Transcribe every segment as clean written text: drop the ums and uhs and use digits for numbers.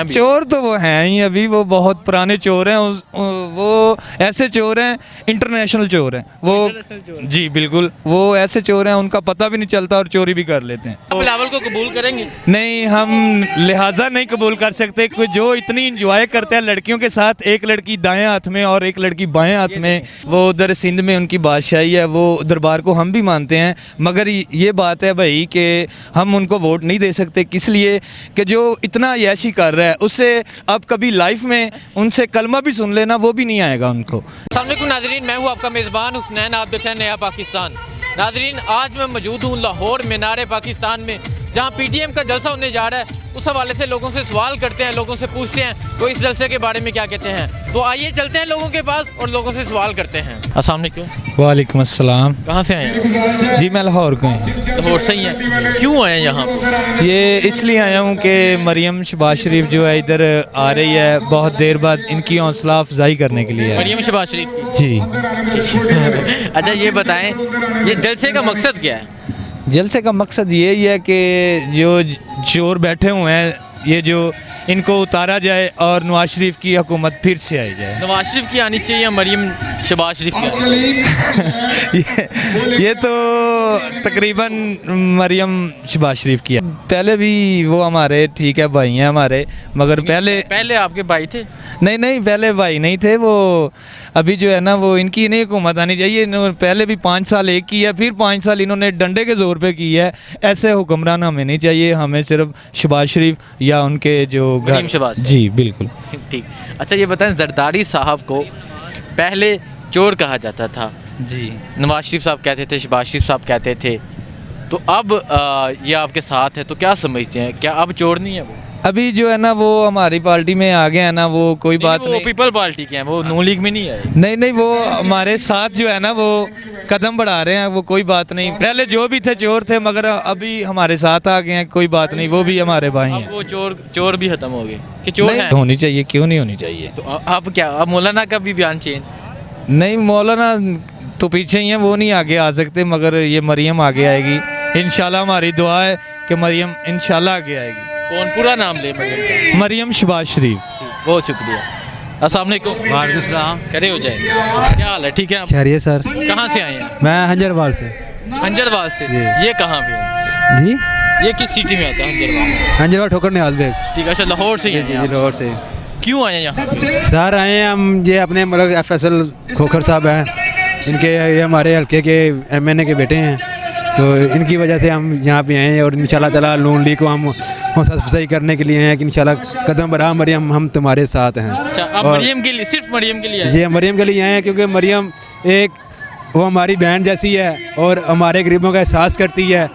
हैं भी? चोर तो वो हैं ही अभी, वो बहुत पुराने चोर हैं। वो ऐसे चोर हैं, इंटरनेशनल चोर हैं वो। जी बिल्कुल, वो ऐसे चोर हैं उनका पता भी नहीं चलता और चोरी भी कर लेते हैं। आप बिलावल को कबूल करेंगे? नहीं, हम लिहाजा नहीं कबूल कर सकते कि जो इतनी इंजॉय करते हैं लड़कियों के साथ, एक लड़की दाएं हाथ में और एक लड़की बाएं हाथ में, वो उधर सिंध में उनकी बादशाही है, वो दरबार को हम भी मानते हैं, मगर ये बात है भाई कि हम उनको वोट नहीं दे सकते। किस लिए कि जो इतना याशी कर रहा है उससे अब कभी लाइफ में उनसे कलमा भी सुन लेना वो भी नहीं आएगा उनको। अस्सलाम वालेकुम नाजरीन, मैं हूँ आपका मेज़बान हुसनैन, आप देख रहे हैं नया पाकिस्तान। नाजरीन, आज मैं मौजूद हूँ लाहौर मीनार पाकिस्तान में, जहाँ पीटीएम का जलसा होने जा रहा है। उस हवाले से लोगों से सवाल करते हैं, लोगों से पूछते हैं वो इस जलसे के बारे में क्या कहते हैं। तो आइए चलते हैं लोगों के पास और लोगों से सवाल करते हैं। अस्सलाम वालेकुम। वालेकुम अस्सलाम। कहाँ से आए हैं? जी मैं लाहौर का हूँ। लाहौर से ही हैं? क्यों आए हैं यहाँ पर? ये इसलिए आया हूँ कि मरियम शहबाज शरीफ जो है इधर आ रही है, बहुत देर बाद इनकी हौसला अफजाई करने के लिए। मरियम शहबाज शरीफ की? जी। अच्छा ये बताएं, ये जलसे का मकसद क्या है? जलसे का मकसद यही है कि जो चोर बैठे हुए हैं ये जो इनको उतारा जाए और नवाज शरीफ की हुकूमत फिर से आई जाए। नवाज शरीफ की आनी चाहिए या मरियम शहबाज शरीफ की? ये तो तकरीबन मरियम शहबाज शरीफ की है। पहले भी वो हमारे ठीक है भाई हैं हमारे, मगर पहले आपके भाई थे? नहीं पहले भाई नहीं थे वो। अभी जो है ना वो इनकी नहीं हुकूमत आनी चाहिए। पहले भी 5 साल एक की है, फिर 5 साल इन्होंने डंडे के ज़ोर पे की है। ऐसे हुक्मरान हमें नहीं चाहिए, हमें सिर्फ शहबाज शरीफ या उनके जो घर। शहबाज। जी बिल्कुल ठीक। अच्छा ये बताएं, जरदारी साहब को पहले चोर कहा जाता था, जी। नवाज शरीफ साहब कहते थे, शहबाज शरीफ साहब कहते थे, तो अब ये आपके साथ है तो क्या समझते हैं, क्या अब चोर नहीं है वो? अभी जो है ना वो हमारी पार्टी में आ गए हैं ना, वो कोई बात वो नहीं। पीपल पार्टी के हैं, वो नून लीग में नहीं है। नहीं वो हमारे साथ जो है ना वो कदम बढ़ा रहे हैं, वो कोई बात नहीं। पहले जो भी थे चोर थे, मगर अभी हमारे साथ आ गए हैं, कोई बात नहीं, वो भी हमारे भाई हैं। अब वो चोर भी खत्म हो गए कि चोर हैं? होनी चाहिए, क्यों नहीं होनी चाहिए। तो अब क्या, अब मौलाना का भी बयान चेंज? नहीं, मौलाना तो पीछे ही हैं, वो नहीं आगे आ सकते, मगर ये मरियम आगे आएगी इंशाल्लाह। हमारी दुआ है कि मरियम इंशाल्लाह आगे आएगी। कौन पूरा नाम ले मरियम का? मरियम शहबाज शरीफ। बहुत शुक्रिया। अस्सलाम वालेकुम। वालेकुम सलाम। खड़े हो जाए। क्या हाल है? ठीक है। खैरियत सर। कहाँ से आए हैं? मैं हंजरवाल से। हंजरवाल से? ये कहाँ पे है? जी ये किस सिटी में आता है हंजरवाल? हंजरवाल ठोकर नियाज बेग। ठीक है। अच्छा लाहौर से ही हैं आप? लाहौर से। क्यों आए हैं यहाँ? सर आए हैं हम, ये अपने मतलब FSL खोखर साहब हैं, इनके ये हमारे हल्के के MNA के बेटे हैं, तो इनकी वजह से हम यहाँ पे आए हैं। और इंशाल्लाह ताला नून लीग को हम हौसला अफजाई करने के लिए हैं कि इंशाल्लाह कदम बढ़ा मरियम, हम तुम्हारे साथ हैं। अच्छा, आप मरियम के लिए, सिर्फ मरियम के लिए आए? ये मरियम के लिए आए हैं क्योंकि मरियम वो हमारी बहन जैसी है और हमारे गरीबों का एहसास करती है।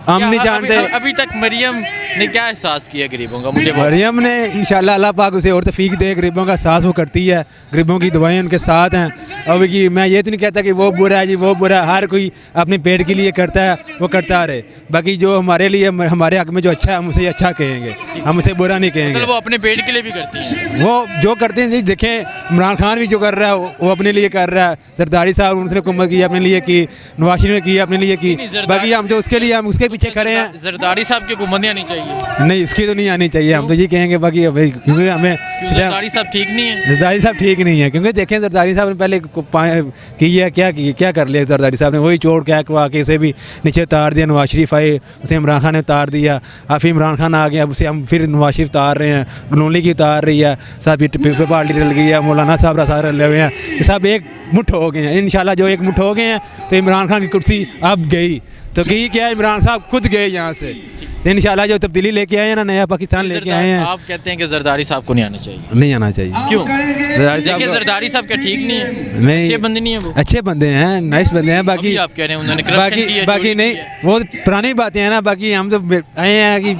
हम नहीं जानते अभी तक मरियम ने क्या एहसास किया गरीबों का? मुझे मरियम ने इंशाल्लाह अल्लाह पाक उसे और तौफीक दे, गरीबों का एहसास वो करती है, गरीबों की दुआएं उनके साथ हैं। अब कि मैं ये तो नहीं कहता कि वो बुरा है जी, वो बुरा है, हर कोई अपने पेट के लिए करता है, वो करता रहे। बाकी जो हमारे लिए, हमारे हक में जो अच्छा है हम उसे अच्छा कहेंगे, हम उसे बुरा नहीं कहेंगे। मतलब वो अपने पेट के लिए भी करती हैं? वो जो करते हैं जी, देखें इमरान खान भी जो कर रहा है वो अपने लिए कर रहा है, जरदारी साहब उन्होंने हुकूमत की अपने लिए की, नवाज शरीफ ने की अपने लिए की, बाकी हम तो उसके लिए, हम उसके पीछे खड़े हैं। जरदारी साहब की हुकूमत नहीं आनी चाहिए? नहीं, इसकी तो नहीं आनी चाहिए, हम तो ये कहेंगे। बाकी क्योंकि हमें जरदारी साहब ठीक नहीं है? जरदारी साहब ठीक नहीं है, क्योंकि देखें जरदारी साहब ने पहले की है, क्या कर लिया जरदारी साहब ने, वही चोर क्या करवा के इसे भी नीचे उतार दिया। नवाज शरीफ आए, उसे इमरान खान ने उतार दिया, अब फिर इमरान खान आ गया, उसे हम फिर नवाज शरीफ उतार रहे हैं, गनौली की उतार रही है, सब पीपल पार्टी रल गई है, मौलाना साहब सारे रले हुए हैं, ये सब एक मुठ हो गए हैं। इंशाल्लाह जो एक मुठ हो गए हैं तो इमरान खान की कुर्सी अब गई, तो गई क्या, इमरान साहब खुद गए यहाँ से। इंशाल्लाह जो तब्दीली लेके आए हैं ना, नया पाकिस्तान लेके आए हैं। आप कहते हैं कि जरदारी साहब को नहीं आना चाहिए? नहीं आना चाहिए। क्यों? देखिए जरदारी साहब क्या ठीक नहीं है? नहीं, अच्छे बंदे नहीं है वो? अच्छे बंदे हैं, नाइस बंदे हैं। बाकी आप कह रहे हैं उन्होंने करप्शन की है, बाकी नहीं, वो पुरानी बातें हैं ना। बाकी हम तो आए हैं कि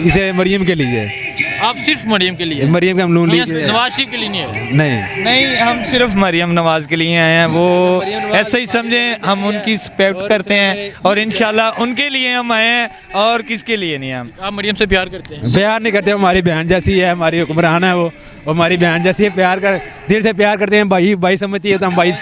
इसे मरियम के लिए। आप सिर्फ मरियम के लिए? मरियम के हम नून लीग नवाज शरीफ के लिए नहीं है? नहीं, हम सिर्फ मरियम नवाज के लिए आए हैं। वो ऐसे ही समझें, हम उनकी रिस्पेक्ट करते हैं और इंशाल्लाह उनके लिए हम आए हैं और किसके लिए नहीं। हम आप मरियम से प्यार करते हैं? प्यार नहीं करते, हमारी बहन जैसी है, हमारी हुक्मरान है वो हमारी बहन जैसी है, प्यार कर दिल से प्यार करते हैं। भाई समझती है तो हम भाई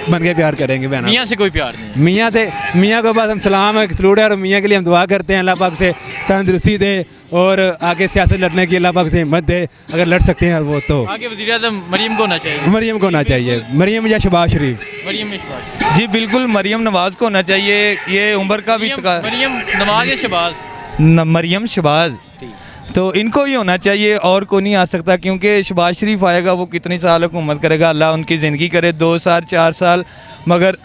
बन के प्यार करेंगे। बहन मियाँ से कोई प्यार नहीं? मियाँ को बस हम सलाम है, सलूट है, और मियाँ के लिए हम दुआ करते हैं अल्लाह पाक से तंदुरुस्ती दे और आगे सियासत लड़ने की अल्लाह पाक से हिम्मत दे। अगर लड़ सकते हैं वो तो आगे वज़ीर आज़म मरीम को होना चाहिए। मरियम को होना चाहिए, मरियम या शहबाज शरीफ। मरीम शहबाज, जी बिल्कुल मरियम नवाज़ को होना चाहिए। ये उम्र का भी मरीम नवाज या शहबाज, मरियम शहबाज, तो इनको ही होना चाहिए और को नहीं आ सकता, क्योंकि शहबाज शरीफ आएगा वो कितनी साल हुकूमत करेगा, अल्लाह उनकी ज़िंदगी करे 2 साल 4 साल, मगर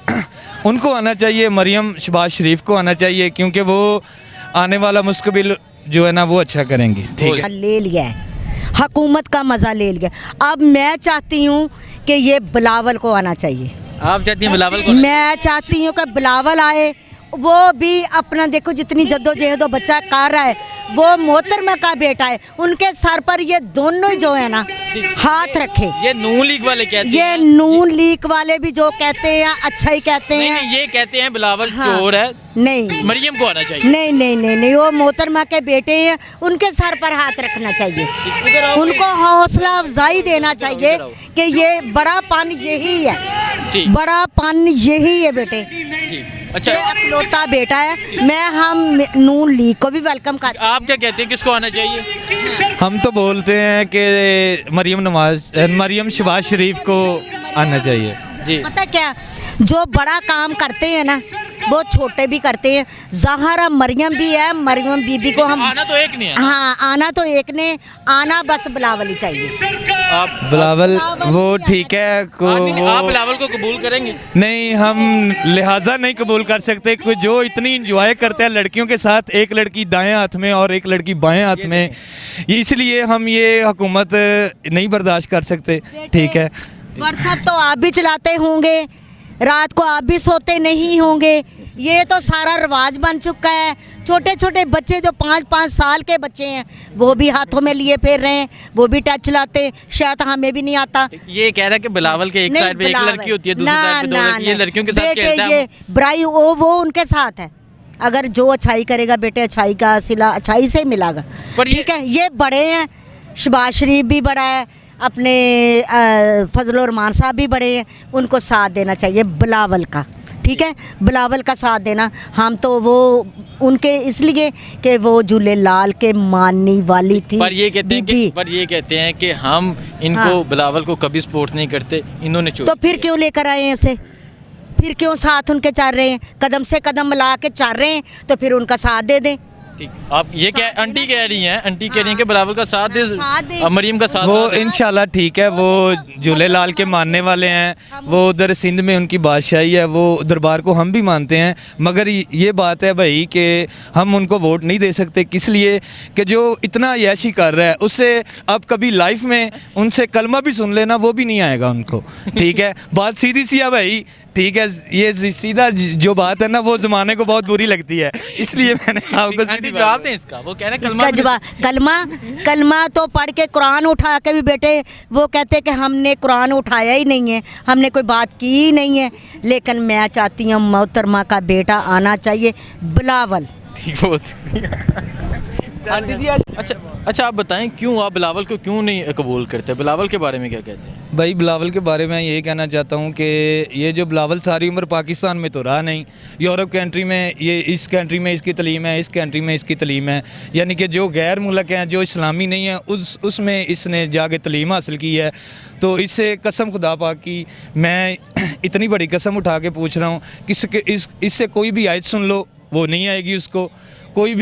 उनको आना चाहिए, मरियम शहबाज शरीफ को आना चाहिए, क्योंकि वो आने वाला मुस्तकबिल जो है ना वो अच्छा करेंगी। ठीक है, ले लिया है, हुकूमत का मज़ा ले लिया। अब मैं चाहती हूँ कि ये बिलावल को आना चाहिए। आप चाहती हैं बिलावल को? मैं चाहती हूँ कि बिलावल आए, वो भी अपना देखो जितनी जद्दोजहद वो बच्चा कर रहा है, वो मोहतरमा का बेटा है, उनके सर पर ये दोनों ही जो है ना हाथ रखे। ये नून लीग वाले कहते ये हैं, नून लीग वाले भी जो कहते हैं अच्छा ही कहते नहीं हैं। नहीं, ये कहते हैं बिलावल हाँ। चोर है, नहीं मरियम को आना चाहिए। नहीं नहीं नहीं नहीं, वो मोहतरमा के बेटे हैं, उनके सर पर हाथ रखना चाहिए, इधर आओ। उनको हौसला अफजाई देना चाहिए कि ये बड़ा पान यही है, ठीक। बड़ा पान यही है बेटे, ठीक, ये अच्छा अकलौता बेटा है। मैं हम नून लीग को भी वेलकम करते हैं। आप क्या कहते हैं, किसको आना चाहिए? हम तो बोलते हैं कि मरियम शहबाज शरीफ को आना चाहिए। जी, पता क्या, जो बड़ा काम करते हैं ना वो छोटे भी करते हैं। ज़हरा मरियम भी है, मरियम बीबी को हम आना तो एक नहीं है। हाँ आना तो एक ने आना, बस बिलावल ही चाहिए। आप बिलावल वो ठीक है को आप बिलावल को कबूल करेंगे? नहीं, हम लिहाजा नहीं कबूल कर सकते कि जो इतनी इंजॉय करते हैं लड़कियों के साथ, एक लड़की दाएं हाथ में और एक लड़की बाएं हाथ में, इसलिए हम ये हुकूमत नहीं बर्दाश्त कर सकते। ठीक है, व्हाट्सअप तो आप भी चलाते होंगे, रात को आप भी सोते नहीं होंगे, ये तो सारा रिवाज बन चुका है। छोटे छोटे बच्चे जो 5-5 साल के बच्चे हैं वो भी हाथों में लिए फिर रहे हैं, वो भी टच चलाते, शायद हमें भी नहीं आता। ये कह रहा है कि बिलावल के एक नहीं, साइड पे एक बिलावल। लड़की होती है, दूसरी ना, साइड पे 2 ना, लड़की, ये ना। लड़कियों के साथ बेटे खेलता ये है। बुराई वो उनके साथ है। अगर जो अच्छाई करेगा बेटे, अच्छाई का सिला अच्छाई से मिलेगा। पर ये- ठीक है, ये बड़े हैं, शहबाज शरीफ भी बड़ा है, अपने फजल रहमान साहब भी बड़े हैं, उनको साथ देना चाहिए बिलावल का। ठीक है, बिलावल का साथ देना। हम तो वो उनके इसलिए कि वो झूले लाल के मानने वाली थी। पर ये कहते हैं बीबी। पर ये कहते हैं कि हम इनको हाँ। बिलावल को कभी सपोर्ट नहीं करते, इन्होंने चोरी तो फिर की है। क्यों लेकर आए हैं उसे? फिर क्यों साथ उनके चल रहे हैं? कदम से कदम मिला के चल रहे हैं, तो फिर उनका साथ दे दें। ठीक, आप ये क्या साथ आंटी देना कह रही हैं, आंटी कह रही हैं कि हाँ। बिलावल का साथ दे, साथ दे। मरियम का साथ वो ना दे। इंशाल्लाह ठीक है, वो झूले लाल के मानने वाले हैं, वो उधर सिंध में उनकी बादशाही है, वो दरबार को हम भी मानते हैं, मगर ये बात है भाई कि हम उनको वोट नहीं दे सकते। किस लिए कि जो इतना याशी कर रहा है उससे अब कभी लाइफ में उनसे कलमा भी सुन लेना वो भी नहीं आएगा उनको। ठीक है, बात सीधी सी है भाई। ठीक है, ये सीधा जो बात है ना वो ज़माने को बहुत बुरी लगती है, इसलिए मैंने आपको आंटी सीधी जवाब दें इसका, वो कह रहे हैं इसका जवाब कलमा तो पढ़ के कुरान उठा के भी बेटे वो कहते कि हमने कुरान उठाया ही नहीं है, हमने कोई बात की ही नहीं है। लेकिन मैं चाहती हूँ मोहतरमा का बेटा आना चाहिए, बिलावल। ठीक हो अच्छा अच्छा, आप बताएं क्यों आप बिलावल को क्यों नहीं कबूल करते? बिलावल के बारे में क्या कहते हैं? भाई बिलावल के बारे में ये कहना चाहता हूँ कि ये जो बिलावल सारी उम्र पाकिस्तान में तो रहा नहीं, यूरोप कंट्री में, ये इस कंट्री में इसकी तलीम है, इस कंट्री में इसकी तलीम है, यानी कि जो गैर मुल्क हैं, जो इस्लामी नहीं है, उसमें इसने जाके तलीम हासिल की है। तो इससे कसम खुदा पाक की मैं इतनी बड़ी कसम उठा के पूछ रहा हूँ कि इससे कोई भी आयत सुन लो वो नहीं आएगी उसको। कोई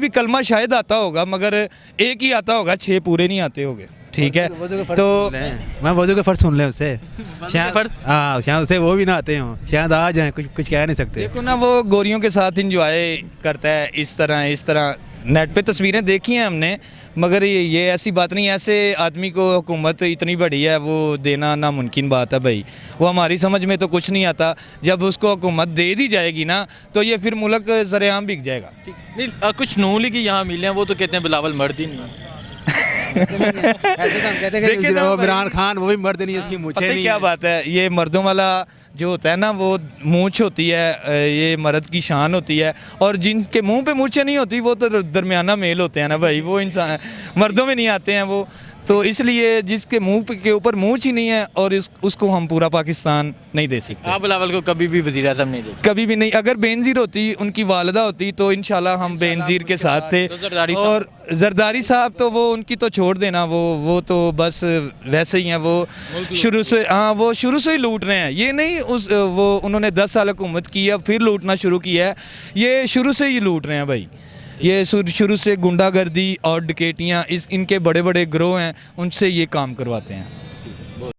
भी कलमा शायद आता होगा, मगर एक ही आता होगा, 6 पूरे नहीं आते होंगे। ठीक है, तो मैं वजू के फर्ज सुन लें उससे, शायद हाँ शायद उसे वो भी ना आते हों, शायद आ जाएं, कुछ कह नहीं सकते। देखो ना, वो गोरियों के साथ इंजॉय करता है इस तरह नेट पे तस्वीरें देखी हैं हमने, मगर ये ऐसी बात नहीं, ऐसे आदमी को हुकूमत इतनी बड़ी है वो देना नामुमकिन बात है भाई। वो हमारी समझ में तो कुछ नहीं आता, जब उसको हुकूमत दे दी जाएगी ना तो ये फिर मुल्क सरेआम बिक जाएगा। नहीं, कुछ नून लीग यहाँ मिले हैं, वो तो कहते हैं बिलावल मर्द ही नहीं है। ऐसे तो हम कहते हैं देखिए कि ना वो भाई, इमरान खान वो भी मर्द नहीं है, उसकी मूछें पता है नहीं क्या है। बात है, ये मर्दों वाला जो होता है ना वो मूंछ होती है, ये मर्द की शान होती है, और जिनके मुंह पे मूछें नहीं होती वो तो दरमियाना मेल होते हैं ना भाई, वो इंसान मर्दों में नहीं आते हैं वो। तो इसलिए जिसके मुंह के ऊपर मूंछ ही नहीं है और उसको हम पूरा पाकिस्तान नहीं दे सकते। आप बिलावल को कभी भी वज़ीर आज़म नहीं देते? कभी भी नहीं। अगर बेनज़ीर होती, उनकी वालिदा होती, तो इंशाल्लाह हम बेनज़ीर के साथ थे। तो जरदारी साहब? और जरदारी साहब तो वो उनकी तो छोड़ देना, वो तो बस वैसे ही हैं। वो शुरू से, हाँ, वो शुरू से ही लूट रहे हैं। ये नहीं वो उन्होंने 10 साल हुकूमत की है फिर लूटना शुरू किया है। ये शुरू से ही लूट रहे हैं भाई। ये शुरू से गुंडागर्दी और डकैतियाँ इनके बड़े बड़े गिरोह हैं, उनसे ये काम करवाते हैं।